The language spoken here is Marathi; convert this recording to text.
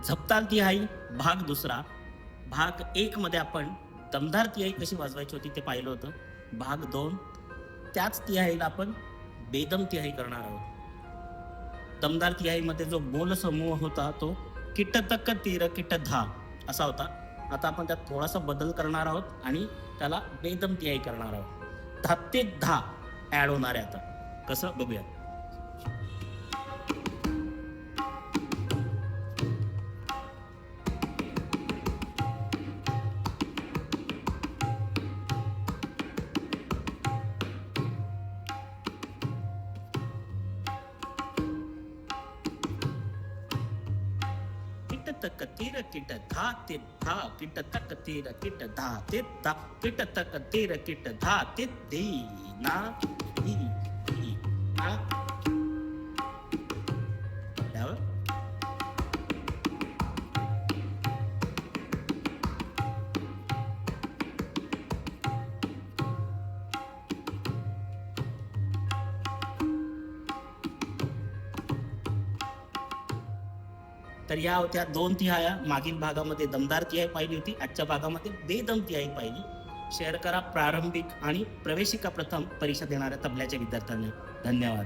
झपताल तिहाई भाग दुसरा. भाग 1 मध्ये आपण दमदार तिहाई कशी वाजवायची होती ते पाहिलं होतं. भाग 2 त्याच तिहाईला आपण बेदम तिहाई करणार आहोत. दमदार तिहाईमध्ये जो बोल समूह होता तो किट तक तीर किट धा असा होता. आता आपण त्यात थोडासा बदल करणार आहोत आणि त्याला बेदम तिहाई करणार आहोत. 10 ते 10 ऍड होणार आहे. आता कसं बघूया. किट तक तीर किट धा ते धा किट तक तीर किट धा ते धा किट तक तीर किट धा ते धी ना धी धी ना. त्यावर तर या होत्या 2 तिहाया. मागील भागामध्ये दमदार तिहाई पाहिली होती, आजच्या भागामध्ये बेदम तिहाई पाहिली. शेअर करा प्रारंभिक आणि प्रवेशिका प्रथम परीक्षा देणाऱ्या तबल्याच्या विद्यार्थ्यांना. धन्यवाद.